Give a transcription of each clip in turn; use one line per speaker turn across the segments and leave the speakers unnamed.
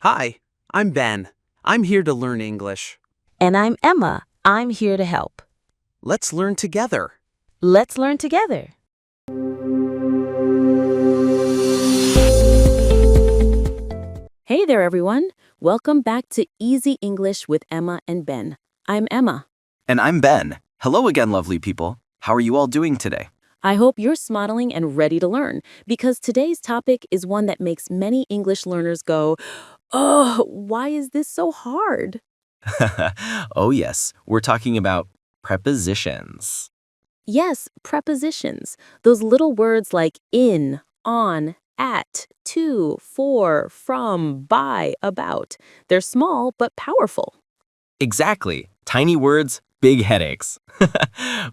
Hi, I'm Ben. I'm here to learn English.
And I'm Emma. I'm here to help.
Let's learn together.
Let's learn together. Hey there, everyone. Welcome back to Easy English with Emma and Ben. I'm Emma.
And I'm Ben. Hello again, lovely people. How are you all doing today?
I hope you're smiling and ready to learn because today's topic is one that makes many English learners go, "Oh, why is this so hard?"
Oh, yes. We're talking about prepositions.
Yes, prepositions. Those little words like in, on, at, to, for, from, by, about. They're small but powerful.
Exactly. Tiny words, big headaches.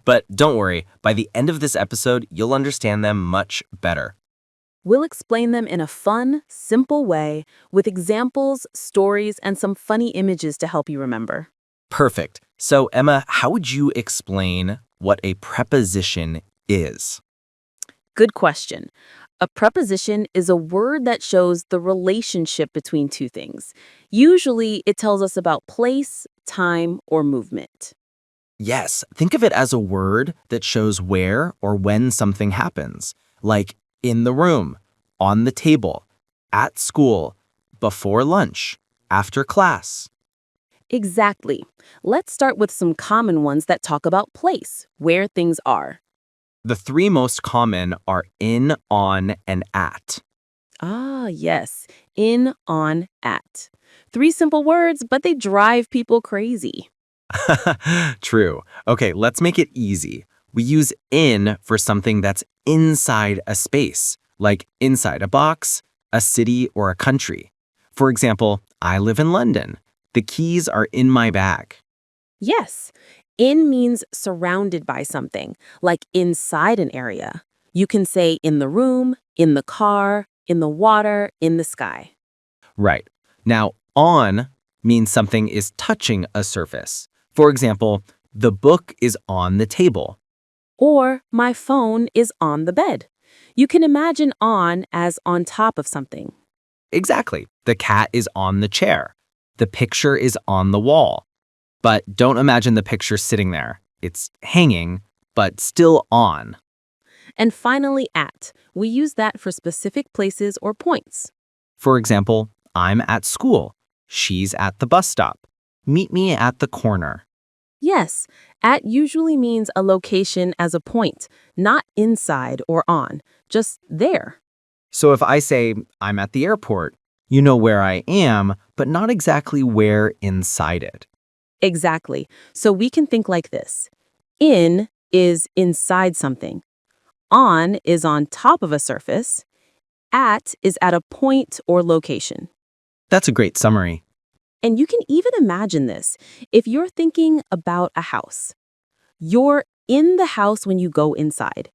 But don't worry, by the end of this episode, you'll understand them much better.
We'll explain them in a fun, simple way with examples, stories, and some funny images to help you remember.
Perfect. So, Emma, how would you explain what a preposition is?
Good question. A preposition is a word that shows the relationship between two things. Usually, it tells us about place, time, or movement.
Yes, think of it as a word that shows where or when something happens, like in the room, on the table, at school, before lunch, after class.
Exactly. Let's start with some common ones that talk about place, where things are.
The three most common are in, on, and at.
Ah, yes. In, on, at. Three simple words, but they drive people crazy.
True. Okay, let's make it easy. We use in for something that's inside a space, like inside a box, a city, or a country. For example, I live in London. The keys are in my bag.
Yes. In means surrounded by something, like inside an area. You can say in the room, in the car, in the water, in the sky.
Right. Now, on means something is touching a surface. For example, the book is on the table.
Or my phone is on the bed. You can imagine on as on top of something.
Exactly. The cat is on the chair. The picture is on the wall. But don't imagine the picture sitting there. It's hanging, but still on.
And finally, at. We use that for specific places or points.
For example, I'm at school. She's at the bus stop. Meet me at the corner.
Yes, at usually means a location as a point, not inside or on, just there.
So if I say I'm at the airport, you know where I am, but not exactly where inside it.
Exactly. So we can think like this. In is inside something. On is on top of a surface. At is at a point or location.
That's a great summary.
And you can even imagine this if you're thinking about a house. You're in the house when you go inside.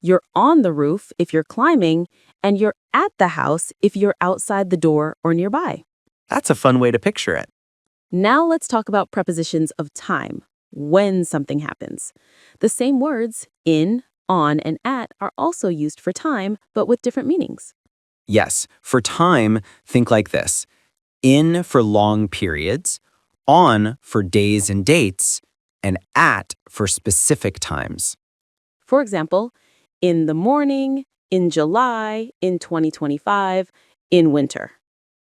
You're on the roof if you're climbing, and you're at the house if you're outside the door or nearby.
That's a fun way to picture it.
Now let's talk about prepositions of time, when something happens. The same words, in, on, and at, are also used for time, but with different meanings.
Yes, for time, think like this. In for long periods, on for days and dates, and at for specific times.
For example, in the morning, in July, in 2025, in winter.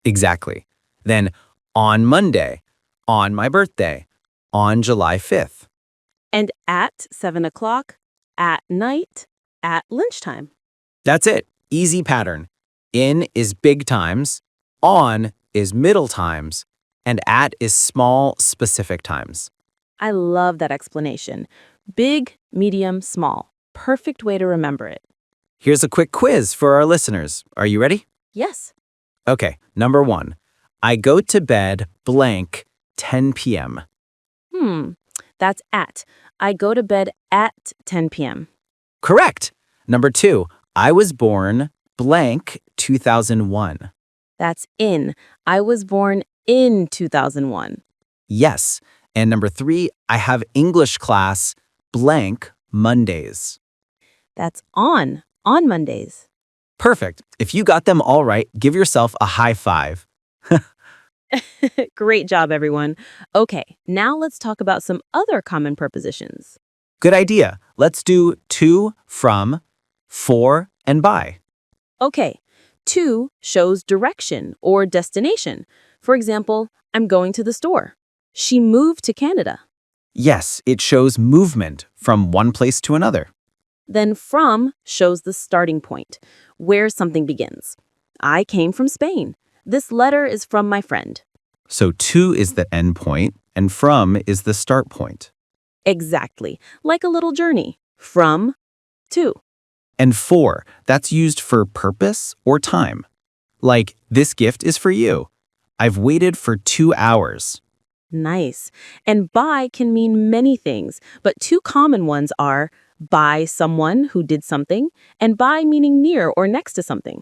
Exactly. Then on Monday, on my birthday, on July 5th.
And at 7 o'clock, at night, at lunchtime.
That's it. Easy pattern. In is big times, on is middle times, and at is small, specific times.
I love that explanation. Big, medium, small. Perfect way to remember it.
Here's a quick quiz for our listeners. Are you ready?
Yes.
Okay, number 1. I go to bed blank 10 p.m.
That's at. I go to bed at 10 p.m.
Correct. Number 2. I was born blank 2001.
That's in. I was born in 2001.
Yes. And number 3. I have English class blank Mondays.
That's on Mondays.
Perfect. If you got them all right, give yourself a high five.
Great job, everyone. Okay, now let's talk about some other common prepositions.
Good idea. Let's do to, from, for, and by.
Okay, to shows direction or destination. For example, I'm going to the store. She moved to Canada.
Yes, it shows movement from one place to another.
Then from shows the starting point, where something begins. I came from Spain. This letter is from my friend.
So to is the end point, and from is the start point.
Exactly, like a little journey. From to.
And for, that's used for purpose or time. Like, this gift is for you. I've waited for 2 hours.
Nice. And by can mean many things, but two common ones are by someone who did something and by meaning near or next to something.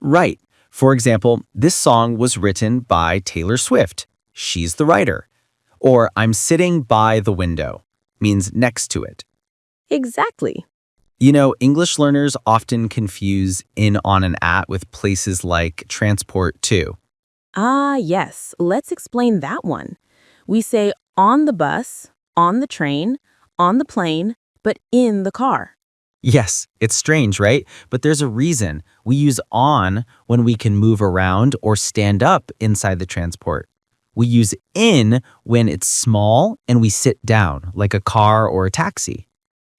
Right. For example, this song was written by Taylor Swift. She's the writer. Or I'm sitting by the window means next to it.
Exactly.
You know, English learners often confuse in, on, and at with places like transport to.
Ah, yes. Let's explain that one. We say on the bus, on the train, on the plane, but in the car.
Yes, it's strange, right? But there's a reason. We use on when we can move around or stand up inside the transport. We use in when it's small and we sit down, like a car or a taxi.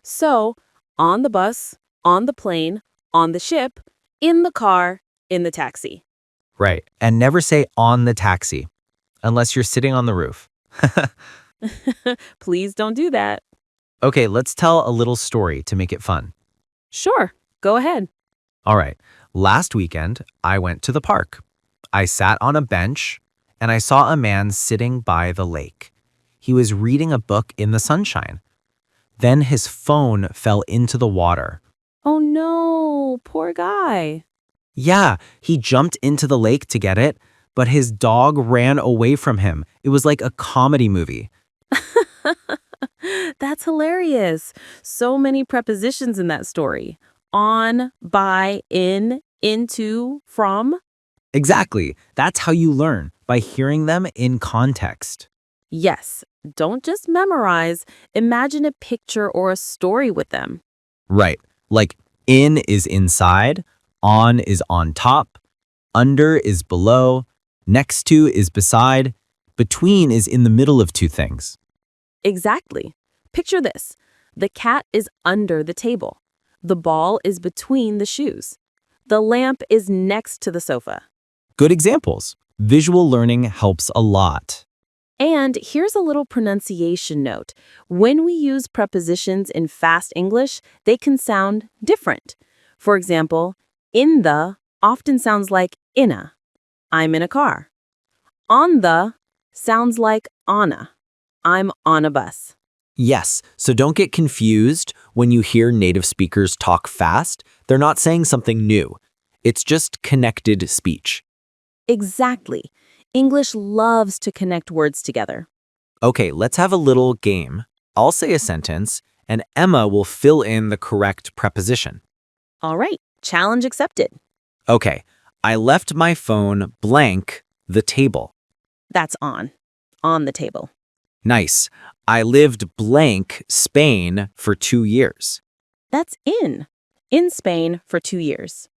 So, on the bus, on the plane, on the ship, in the car, in the taxi.
Right. And never say on the taxi, unless you're sitting on the roof.
Please don't do that.
Okay, let's tell a little story to make it fun.
Sure, go ahead.
All right. Last weekend, I went to the park. I sat on a bench and I saw a man sitting by the lake. He was reading a book in the sunshine. Then his phone fell into the water.
Oh no, poor guy.
Yeah, he jumped into the lake to get it, but his dog ran away from him. It was like a comedy movie.
That's hilarious. So many prepositions in that story. On, by, in, into, from.
Exactly. That's how you learn, by hearing them in context.
Yes, don't just memorize. Imagine a picture or a story with them.
Right. Like in is inside, on is on top, under is below, next to is beside, between is in the middle of two things.
Exactly. Picture this. The cat is under the table. The ball is between the shoes. The lamp is next to the sofa.
Good examples. Visual learning helps a lot.
And here's a little pronunciation note. When we use prepositions in fast English, they can sound different. For example, in the often sounds like inna. I'm in a car. On the sounds like onna. I'm on a bus.
Yes, so don't get confused when you hear native speakers talk fast. They're not saying something new. It's just connected speech.
Exactly. English loves to connect words together.
Okay, let's have a little game. I'll say a sentence, and Emma will fill in the correct preposition.
All right, challenge accepted.
Okay, I left my phone blank the table.
That's on the table.
Nice. I lived blank Spain for 2 years.
That's in Spain for 2 years.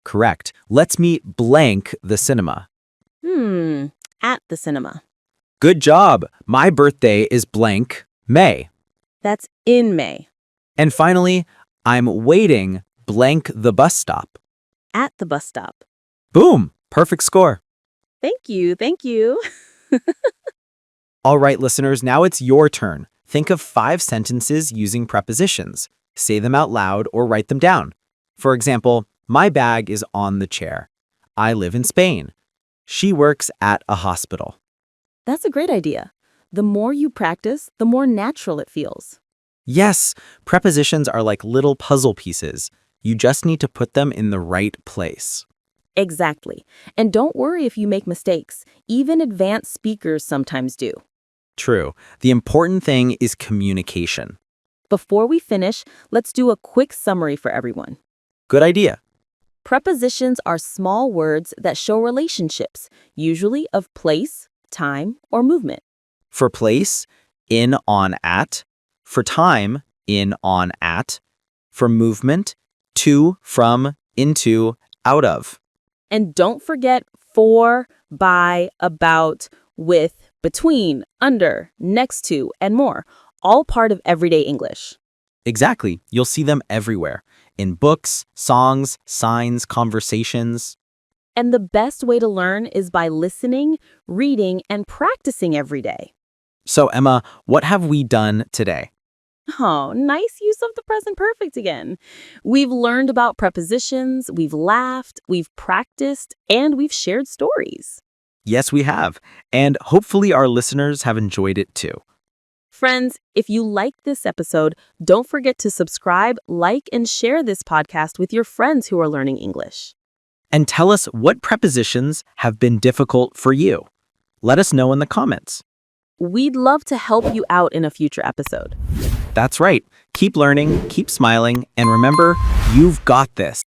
Correct. Let's meet blank the cinema.
At the cinema.
Good job. My birthday is blank May.
That's in May.
And finally, I'm waiting blank the bus stop.
At the bus stop.
Boom. Perfect score.
Thank you, thank you.
All right, listeners, now it's your turn. Think of 5 sentences using prepositions. Say them out loud or write them down. For example, my bag is on the chair. I live in Spain. She works at a hospital.
That's a great idea. The more you practice, the more natural it feels.
Yes, prepositions are like little puzzle pieces. You just need to put them in the right place.
Exactly. And don't worry if you make mistakes. Even advanced speakers sometimes do.
True. The important thing is communication.
Before we finish, let's do a quick summary for everyone.
Good idea.
Prepositions are small words that show relationships, usually of place, time, or movement.
For place, in, on, at. For time, in, on, at. For movement, to, from, into, out of.
And don't forget for, by, about, with, between, under, next to, and more, all part of everyday English.
Exactly. You'll see them everywhere. In books, songs, signs, conversations.
And the best way to learn is by listening, reading, and practicing every day.
So, Emma, what have we done today?
Oh, nice use of the present perfect again. We've learned about prepositions, we've laughed, we've practiced, and we've shared stories.
Yes, we have. And hopefully our listeners have enjoyed it too.
Friends, if you liked this episode, don't forget to subscribe, like, and share this podcast with your friends who are learning English.
And tell us what prepositions have been difficult for you. Let us know in the comments.
We'd love to help you out in a future episode.
That's right. Keep learning, keep smiling, and remember, you've got this.